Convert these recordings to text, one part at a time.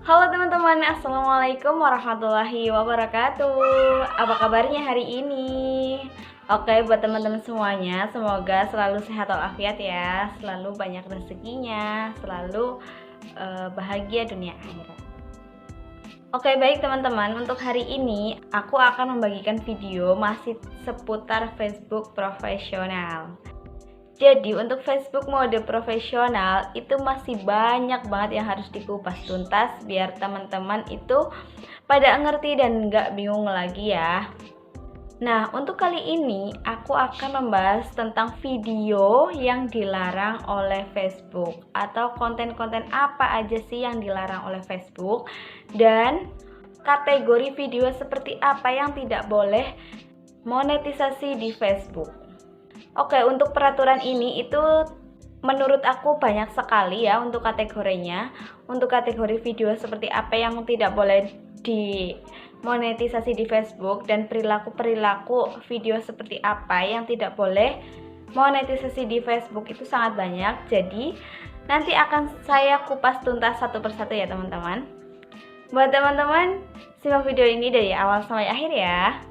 Halo teman-teman, Assalamualaikum warahmatullahi wabarakatuh. Apa kabarnya hari ini? Oke, buat teman-teman semuanya, semoga selalu sehat walafiat ya, selalu banyak rezekinya, selalu bahagia dunia akhirat. Oke, baik teman-teman, untuk hari ini aku akan membagikan video masih seputar Facebook profesional. Jadi untuk Facebook mode profesional itu masih banyak banget yang harus dikupas tuntas biar teman-teman itu pada ngerti dan nggak bingung lagi ya. Nah, untuk kali ini aku akan membahas tentang video yang dilarang oleh Facebook atau konten-konten apa aja sih yang dilarang oleh Facebook dan kategori video seperti apa yang tidak boleh monetisasi di Facebook. Oke, untuk peraturan ini itu menurut aku banyak sekali ya untuk kategorinya. Untuk kategori video seperti apa yang tidak boleh dimonetisasi di Facebook dan perilaku-perilaku video seperti apa yang tidak boleh monetisasi di Facebook itu sangat banyak. Jadi nanti akan saya kupas tuntas satu persatu ya teman-teman. Buat teman-teman, simak video ini dari awal sampai akhir ya.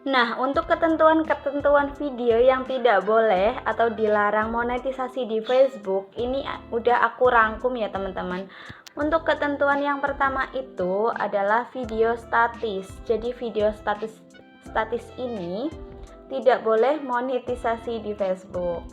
Nah, untuk ketentuan-ketentuan video yang tidak boleh atau dilarang monetisasi di Facebook, ini udah aku rangkum ya teman-teman. Untuk ketentuan yang pertama itu adalah video statis. Jadi video statis ini tidak boleh monetisasi di Facebook.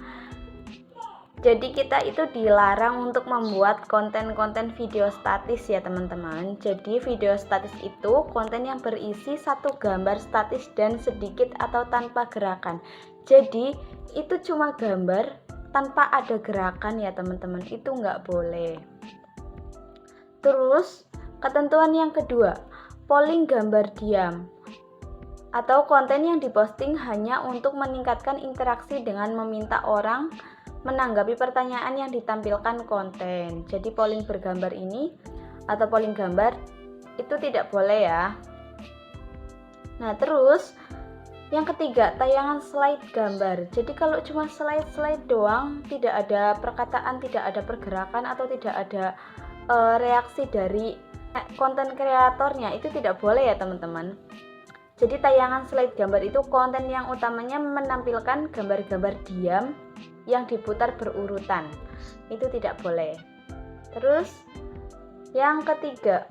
Jadi kita itu dilarang untuk membuat konten-konten video statis ya teman-teman. Jadi video statis itu konten yang berisi satu gambar statis dan sedikit atau tanpa gerakan. Jadi itu cuma gambar tanpa ada gerakan ya teman-teman, itu nggak boleh. Terus ketentuan yang kedua, polling gambar diam atau konten yang diposting hanya untuk meningkatkan interaksi dengan meminta orang menanggapi pertanyaan yang ditampilkan konten. Jadi polling bergambar ini atau polling gambar itu tidak boleh ya. Nah, terus yang ketiga, tayangan slide gambar. Jadi kalau cuma slide doang, tidak ada perkataan, tidak ada pergerakan atau tidak ada reaksi dari konten kreatornya, itu tidak boleh ya teman-teman. Jadi tayangan slide gambar itu konten yang utamanya menampilkan gambar-gambar diam yang diputar berurutan, itu tidak boleh. Terus yang ketiga,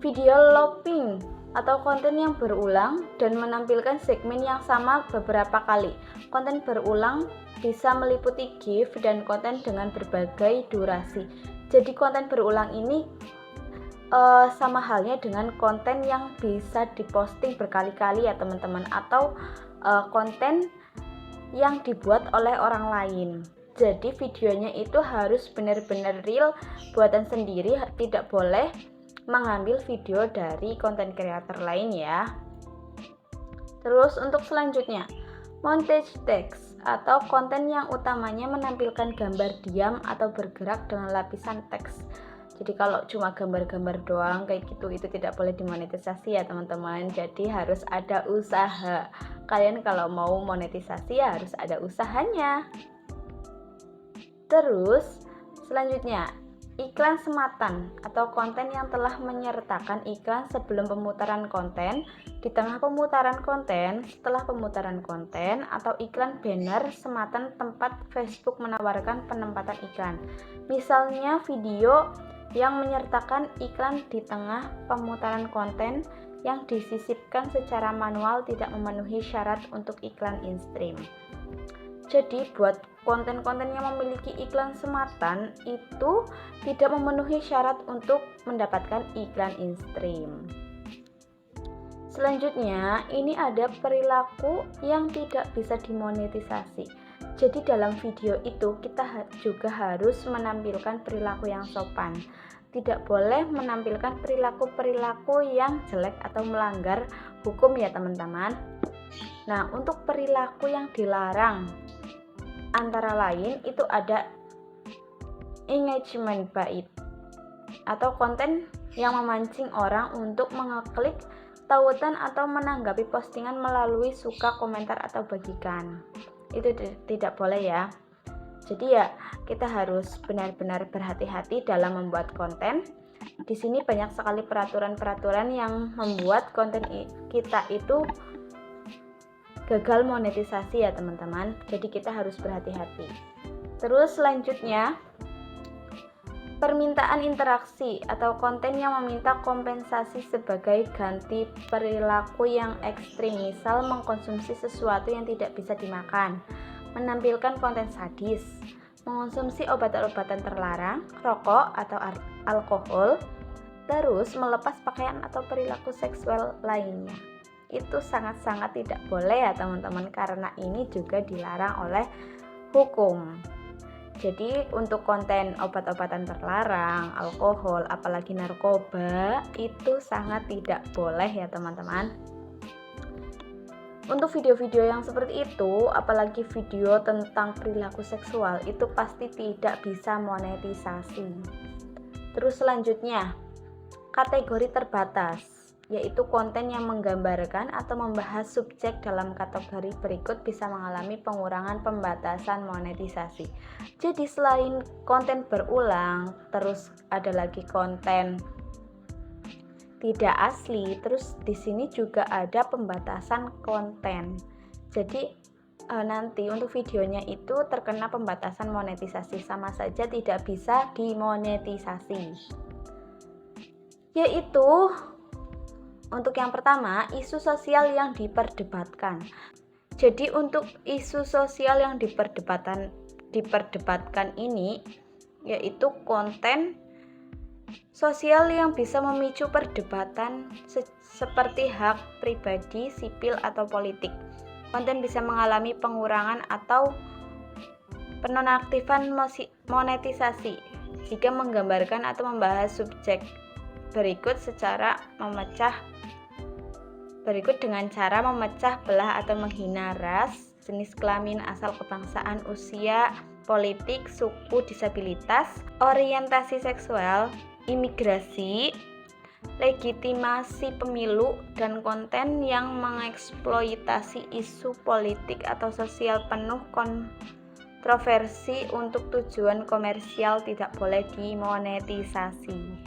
video looping atau konten yang berulang dan menampilkan segmen yang sama beberapa kali. Konten berulang bisa meliputi GIF dan konten dengan berbagai durasi. Jadi konten berulang ini sama halnya dengan konten yang bisa diposting berkali-kali ya teman-teman, atau konten yang dibuat oleh orang lain. Jadi videonya itu harus benar-benar real, buatan sendiri, tidak boleh mengambil video dari konten kreator lain ya. Terus untuk selanjutnya, montage text atau konten yang utamanya menampilkan gambar diam atau bergerak dengan lapisan teks. Jadi kalau cuma gambar-gambar doang kayak gitu itu tidak boleh dimonetisasi ya teman-teman. Jadi harus ada usaha. Kalian kalau mau monetisasi ya harus ada usahanya. Terus selanjutnya, iklan sematan atau konten yang telah menyertakan iklan sebelum pemutaran konten, di tengah pemutaran konten, setelah pemutaran konten, atau iklan banner sematan tempat Facebook menawarkan penempatan iklan. Misalnya video yang menyertakan iklan di tengah pemutaran konten yang disisipkan secara manual tidak memenuhi syarat untuk iklan in-stream. Jadi buat konten-konten yang memiliki iklan sematan itu tidak memenuhi syarat untuk mendapatkan iklan in-stream. Selanjutnya, ini ada perilaku yang tidak bisa dimonetisasi. Jadi dalam video itu kita juga harus menampilkan perilaku yang sopan. Tidak boleh menampilkan perilaku-perilaku yang jelek atau melanggar hukum ya teman-teman. Nah, untuk perilaku yang dilarang antara lain itu ada engagement bait atau konten yang memancing orang untuk mengeklik tautan atau menanggapi postingan melalui suka, komentar, atau bagikan. Itu tidak boleh ya. Jadi ya kita harus benar-benar berhati-hati dalam membuat konten. Di sini banyak sekali peraturan-peraturan yang membuat konten kita itu gagal monetisasi ya teman-teman. Jadi kita harus berhati-hati. Terus selanjutnya, permintaan interaksi atau konten yang meminta kompensasi sebagai ganti perilaku yang ekstrim, misal mengkonsumsi sesuatu yang tidak bisa dimakan, menampilkan konten sadis, mengonsumsi obat-obatan terlarang, rokok atau alkohol, terus melepas pakaian atau perilaku seksual lainnya. Itu sangat-sangat tidak boleh ya teman-teman, karena ini juga dilarang oleh hukum. Jadi untuk konten obat-obatan terlarang, alkohol, apalagi narkoba, itu sangat tidak boleh ya teman-teman. Untuk video-video yang seperti itu, apalagi video tentang perilaku seksual, itu pasti tidak bisa monetisasi. Terus selanjutnya, kategori terbatas, yaitu konten yang menggambarkan atau membahas subjek dalam kategori berikut bisa mengalami pengurangan pembatasan monetisasi. Jadi selain konten berulang, terus ada lagi konten tidak asli, terus di sini juga ada pembatasan konten. Jadi nanti untuk videonya itu terkena pembatasan monetisasi, sama saja tidak bisa dimonetisasi. Yaitu untuk yang pertama, isu sosial yang diperdebatkan. Jadi untuk isu sosial yang diperdebatkan ini yaitu konten sosial yang bisa memicu perdebatan seperti hak pribadi, sipil, atau politik. Konten bisa mengalami pengurangan atau penonaktifan monetisasi jika menggambarkan atau membahas subjek berikut dengan cara memecah belah atau menghina ras, jenis kelamin, asal kebangsaan, usia, politik, suku, disabilitas, orientasi seksual, imigrasi, legitimasi pemilu, dan konten yang mengeksploitasi isu politik atau sosial penuh kontroversi untuk tujuan komersial tidak boleh dimonetisasi.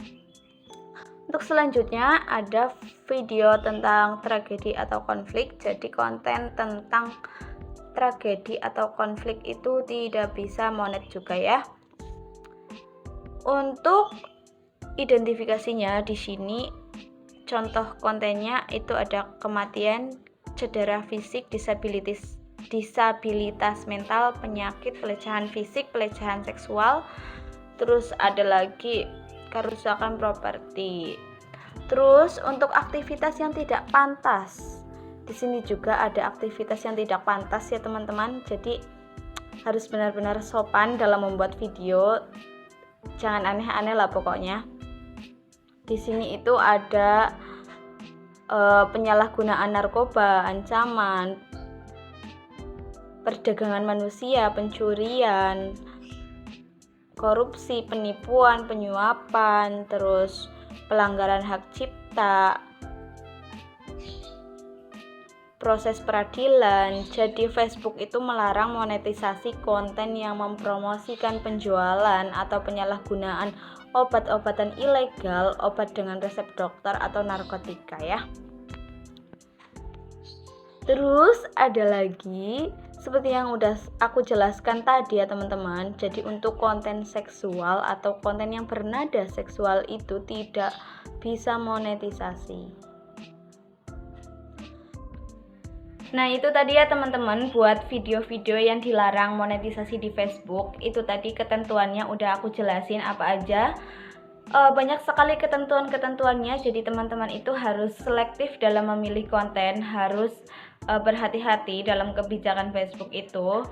Untuk selanjutnya ada video tentang tragedi atau konflik. Jadi konten tentang tragedi atau konflik itu tidak bisa monet juga ya. Untuk identifikasinya di sini contoh kontennya itu ada kematian, cedera fisik, disabilitas mental, penyakit, pelecehan fisik, pelecehan seksual, terus ada lagi kerusakan properti. Terus untuk aktivitas yang tidak pantas, di sini juga ada aktivitas yang tidak pantas ya teman-teman. Jadi harus benar-benar sopan dalam membuat video, jangan aneh-aneh lah pokoknya. Di sini itu ada penyalahgunaan narkoba, ancaman, perdagangan manusia, pencurian, korupsi, penipuan, penyuapan, terus pelanggaran hak cipta, proses peradilan. Jadi Facebook itu melarang monetisasi konten yang mempromosikan penjualan atau penyalahgunaan obat-obatan ilegal, obat dengan resep dokter atau narkotika ya. Terus ada lagi seperti yang udah aku jelaskan tadi ya teman-teman. Jadi untuk konten seksual atau konten yang bernada seksual itu tidak bisa monetisasi. Nah itu tadi ya teman-teman, buat video-video yang dilarang monetisasi di Facebook. Itu tadi ketentuannya udah aku jelasin apa aja. Banyak sekali ketentuan-ketentuannya. Jadi teman-teman itu harus selektif dalam memilih konten, harus berhati-hati dalam kebijakan Facebook itu,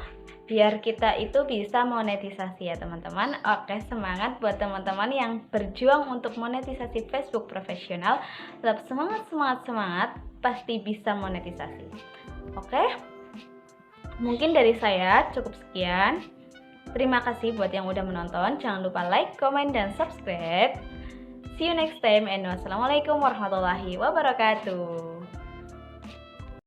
biar kita itu bisa monetisasi ya teman-teman. Oke, semangat buat teman-teman yang berjuang untuk monetisasi Facebook profesional. Tetap semangat, pasti bisa monetisasi. Oke, mungkin dari saya cukup sekian. Terima kasih buat yang udah menonton. Jangan lupa like, comment, dan subscribe. See you next time, and wassalamualaikum warahmatullahi wabarakatuh.